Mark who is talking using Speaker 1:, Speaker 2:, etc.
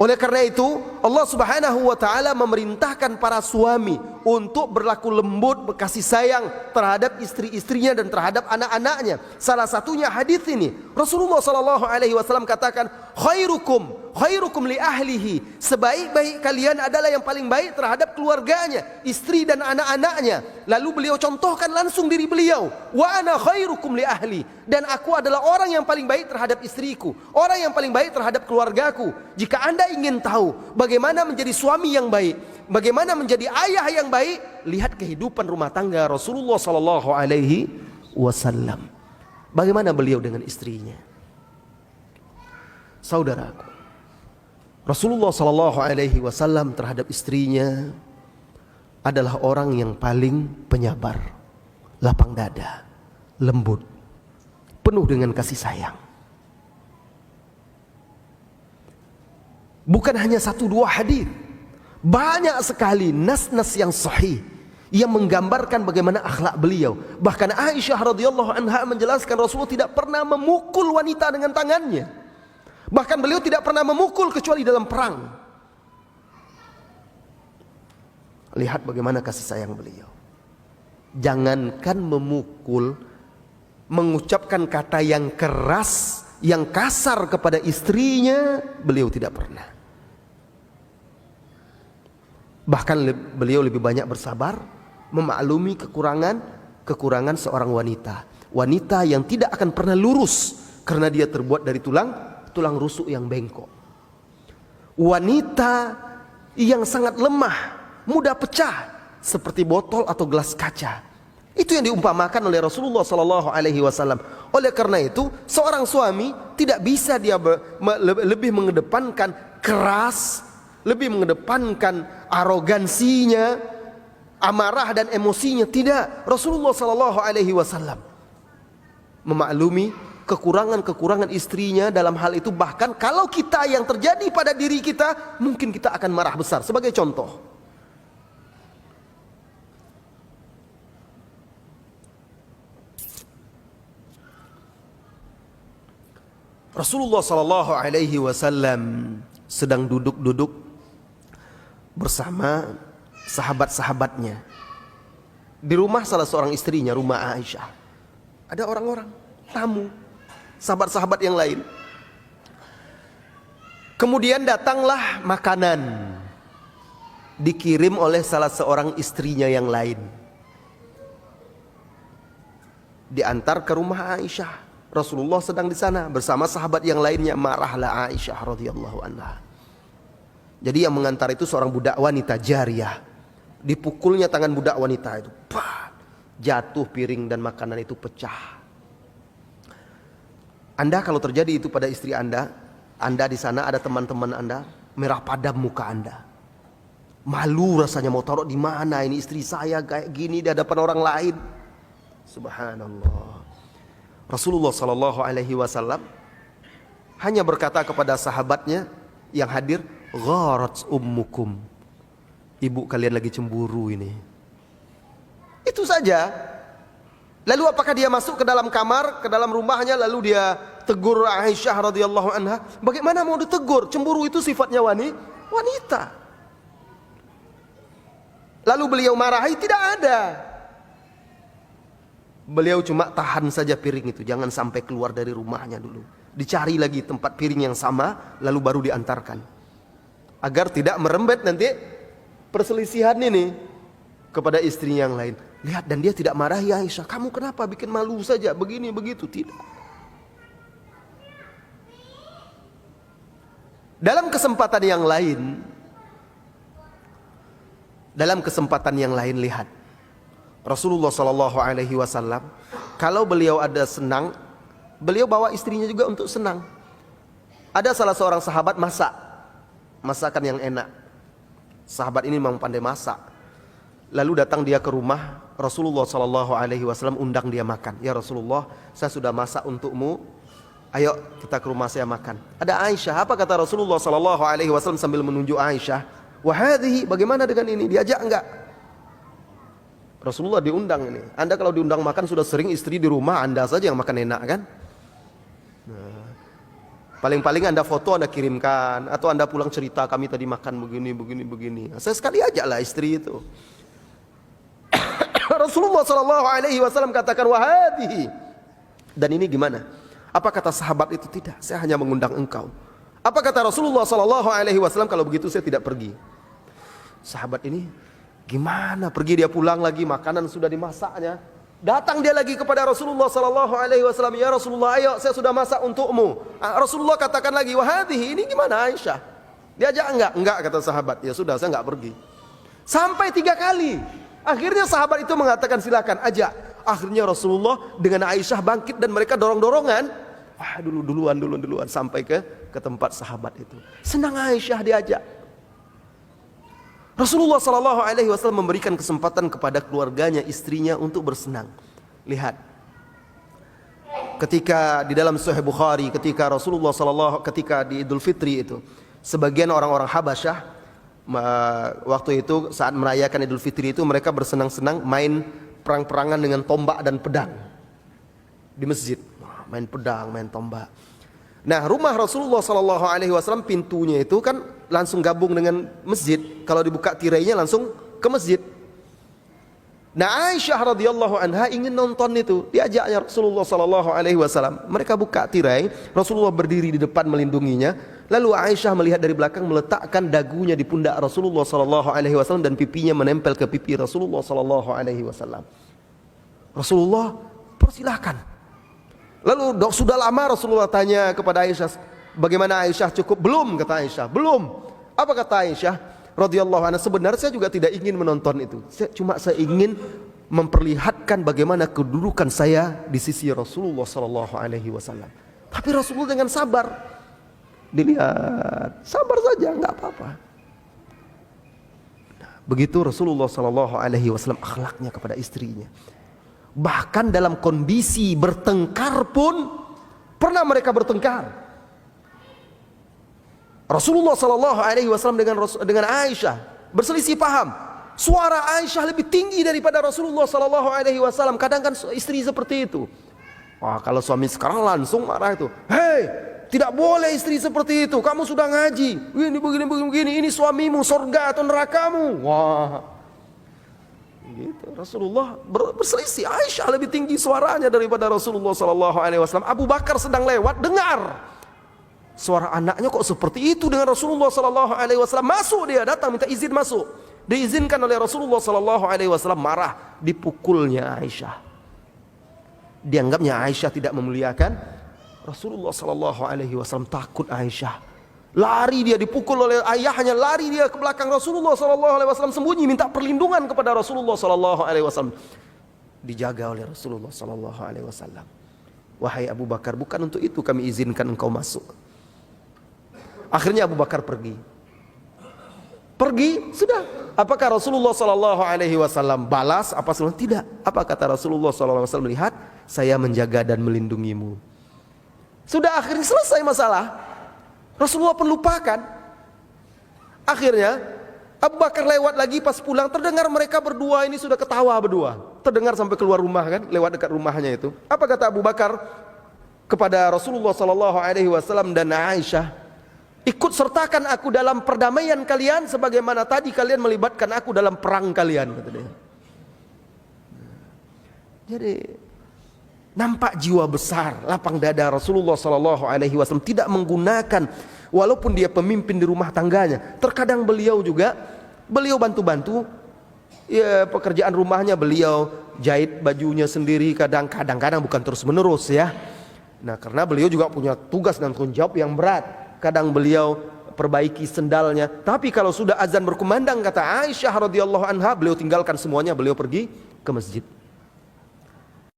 Speaker 1: Oleh karena itu Allah Subhanahu wa ta'ala memerintahkan para suami untuk berlaku lembut, berkasih sayang terhadap istri-istrinya dan terhadap anak-anaknya. Salah satunya hadis ini, Rasulullah SAW katakan, khairukum li ahlihi, sebaik-baik kalian adalah yang paling baik terhadap keluarganya, istri dan anak-anaknya. Lalu beliau contohkan langsung diri beliau, wa ana khairukum li ahli, dan aku adalah orang yang paling baik terhadap istriku, orang yang paling baik terhadap keluargaku. Jika Anda ingin tahu bagaimana menjadi suami yang baik, bagaimana menjadi ayah yang baik, lihat kehidupan rumah tangga Rasulullah SAW. Bagaimana beliau dengan istrinya? Saudaraku, Rasulullah SAW terhadap istrinya adalah orang yang paling penyabar, lapang dada, lembut, penuh dengan kasih sayang. Bukan hanya satu dua hadis, banyak sekali nas-nas yang sahih yang menggambarkan bagaimana akhlak beliau. Bahkan Aisyah radhiyallahu anha menjelaskan Rasulullah tidak pernah memukul wanita dengan tangannya. Bahkan beliau tidak pernah memukul kecuali dalam perang. Lihat bagaimana kasih sayang beliau. Jangankan memukul, mengucapkan kata yang keras, yang kasar kepada istrinya, beliau tidak pernah. Bahkan beliau lebih banyak bersabar, memaklumi kekurangan seorang wanita. Wanita yang tidak akan pernah lurus karena dia terbuat dari tulang rusuk yang bengkok. Wanita yang sangat lemah, mudah pecah seperti botol atau gelas kaca. Itu yang diumpamakan oleh Rasulullah SAW. Oleh karena itu, seorang suami tidak bisa dia lebih mengedepankan keras, lebih mengedepankan arogansinya, amarah dan emosinya. Tidak. Rasulullah SAW memaklumi kekurangan-kekurangan istrinya dalam hal itu. Bahkan kalau kita yang terjadi pada diri kita, mungkin kita akan marah besar. Sebagai contoh, Rasulullah SAW sedang duduk-duduk bersama sahabat-sahabatnya di rumah salah seorang istrinya, rumah Aisyah. Ada orang-orang tamu, sahabat-sahabat yang lain. Kemudian datanglah makanan, dikirim oleh salah seorang istrinya yang lain, diantar ke rumah Aisyah. Rasulullah sedang di sana bersama sahabat yang lainnya. Marahlah Aisyah radhiyallahu anha. Jadi yang mengantar itu seorang budak wanita jariyah. Dipukulnya tangan budak wanita itu, jatuh piring dan makanan itu pecah. Anda kalau terjadi itu pada istri Anda di sana ada teman-teman Anda, merah padam muka Anda. Malu rasanya, mau taruh di mana ini istri saya kayak gini di hadapan orang lain. Subhanallah. Rasulullah SAW hanya berkata kepada sahabatnya yang hadir, gharat ummukum, ibu kalian lagi cemburu ini. Itu saja. Lalu apakah dia masuk ke dalam kamar, ke dalam rumahnya, lalu dia tegur Aisyah radhiyallahu anha? Bagaimana mau ditegur? Cemburu itu sifatnya wanita. Lalu beliau marahi? Tidak ada. Beliau cuma tahan saja piring itu, jangan sampai keluar dari rumahnya dulu. Dicari lagi tempat piring yang sama, lalu baru diantarkan, agar tidak merembet nanti perselisihan ini kepada istri yang lain. Lihat, dan dia tidak marahi Aisyah, kamu kenapa bikin malu saja begini begitu, tidak. Dalam kesempatan yang lain, lihat Rasulullah SAW, kalau beliau ada senang, beliau bawa istrinya juga untuk senang. Ada salah seorang sahabat masakan yang enak. Sahabat ini memang pandai masak. Lalu datang dia ke rumah Rasulullah SAW, undang dia makan. Ya Rasulullah, saya sudah masak untukmu, ayo kita ke rumah saya makan. Ada Aisyah. Apa kata Rasulullah SAW sambil menunjuk Aisyah? Wahadhihi, bagaimana dengan ini? Diajak enggak? Rasulullah diundang ini. Anda kalau diundang makan sudah sering istri di rumah Anda saja yang makan enak kan? Nah, Paling-paling Anda foto, Anda kirimkan, atau Anda pulang cerita, kami tadi makan begini. Saya sekali aja lah istri itu. Rasulullah Shallallahu Alaihi Wasallam katakan, wahadihi. Dan ini gimana? Apa kata sahabat itu? Tidak, saya hanya mengundang engkau. Apa kata Rasulullah Shallallahu Alaihi Wasallam? Kalau begitu saya tidak pergi. Sahabat ini gimana? Pergi, dia pulang lagi, makanan sudah dimasaknya. Datang dia lagi kepada Rasulullah Sallallahu Alaihi Wasallam, ya Rasulullah, ayo saya sudah masak untukmu. Rasulullah katakan lagi, wahadihi, ini gimana Aisyah? Diajak enggak? Enggak, kata sahabat. Ya sudah, saya enggak pergi. Sampai 3 kali. Akhirnya sahabat itu mengatakan, silakan ajak. Akhirnya Rasulullah dengan Aisyah bangkit dan mereka dorong-dorongan. Wah, duluan sampai ke tempat sahabat itu. Senang Aisyah diajak. Rasulullah Sallallahu Alaihi Wasallam memberikan kesempatan kepada keluarganya, istrinya untuk bersenang. Lihat, ketika di dalam Sahih Bukhari, ketika Rasulullah ketika di Idul Fitri itu, sebagian orang-orang Habasyah waktu itu saat merayakan Idul Fitri itu mereka bersenang-senang main perang-perangan dengan tombak dan pedang di masjid. Main pedang, main tombak. Nah, rumah Rasulullah Sallallahu Alaihi Wasallam pintunya itu kan langsung gabung dengan masjid. Kalau dibuka tirainya langsung ke masjid. Nah, Aisyah radhiyallahu anha ingin nonton itu, diajaknya Rasulullah Sallallahu Alaihi Wasallam. Mereka buka tirai, Rasulullah berdiri di depan melindunginya. Lalu Aisyah melihat dari belakang, meletakkan dagunya di pundak Rasulullah Sallallahu Alaihi Wasallam dan pipinya menempel ke pipi Rasulullah Sallallahu Alaihi Wasallam. Rasulullah persilahkan. Lalu sudah lama Rasulullah tanya kepada Aisyah, bagaimana Aisyah, cukup? Belum, kata Aisyah. Belum. Apa kata Aisyah radhiyallahu anha? Sebenarnya saya juga tidak ingin menonton itu. Saya ingin memperlihatkan bagaimana kedudukan saya di sisi Rasulullah sallallahu alaihi wasallam. Tapi Rasulullah dengan sabar. Dilihat, sabar saja, enggak apa-apa. Begitu Rasulullah sallallahu alaihi wasallam akhlaknya kepada istrinya. Bahkan dalam kondisi bertengkar pun pernah mereka bertengkar. Rasulullah Sallallahu Alaihi Wasallam dengan Aisyah berselisih paham. Suara Aisyah lebih tinggi daripada Rasulullah Sallallahu Alaihi Wasallam. Kadang kan istri seperti itu. Wah, kalau suami sekarang langsung marah itu. Hei, tidak boleh istri seperti itu. Kamu sudah ngaji. Ini begini. Ini suamimu, surga atau nerakamu. Wah. Gitu. Rasulullah berselisih. Aisyah lebih tinggi suaranya daripada Rasulullah Sallallahu Alaihi Wasallam. Abu Bakar sedang lewat, dengar suara anaknya kok seperti itu dengan Rasulullah Sallallahu Alaihi Wasallam. Masuk, dia datang minta izin masuk. Diizinkan oleh Rasulullah Sallallahu Alaihi Wasallam, marah, dipukulnya Aisyah. Dianggapnya Aisyah tidak memuliakan Rasulullah Sallallahu Alaihi Wasallam. Takut Aisyah. Lari dia, dipukul oleh ayahnya, lari dia ke belakang Rasulullah Sallallahu Alaihi Wasallam, sembunyi minta perlindungan kepada Rasulullah Sallallahu Alaihi Wasallam. Dijaga oleh Rasulullah Sallallahu Alaihi Wasallam. Wahai Abu Bakar, bukan untuk itu kami izinkan engkau masuk. Akhirnya Abu Bakar pergi. Sudah. Apakah Rasulullah Sallallahu Alaihi Wasallam balas apa sebelum? Tidak. Apa kata Rasulullah Sallallahu Alaihi Wasallam? Lihat, saya menjaga dan melindungimu. Sudah, akhirnya selesai masalah. Rasulullah pun lupakan. Akhirnya Abu Bakar lewat lagi, pas pulang terdengar mereka berdua ini sudah ketawa berdua. Terdengar sampai keluar rumah kan, lewat dekat rumahnya itu. Apa kata Abu Bakar kepada Rasulullah Sallallahu Alaihi Wasallam dan Aisyah? Ikut sertakan aku dalam perdamaian kalian sebagaimana tadi kalian melibatkan aku dalam perang kalian, kata dia. Jadi nampak jiwa besar, lapang dada Rasulullah Sallallahu Alaihi Wasallam, tidak menggunakan, walaupun dia pemimpin di rumah tangganya, terkadang beliau bantu-bantu, ya, pekerjaan rumahnya beliau jahit bajunya sendiri, kadang-kadang bukan terus menerus ya. Nah, karena beliau juga punya tugas dan tanggung jawab yang berat. Kadang beliau perbaiki sendalnya. Tapi kalau sudah azan berkumandang, kata Aisyah radhiyallahu anha, beliau tinggalkan semuanya, beliau pergi ke masjid.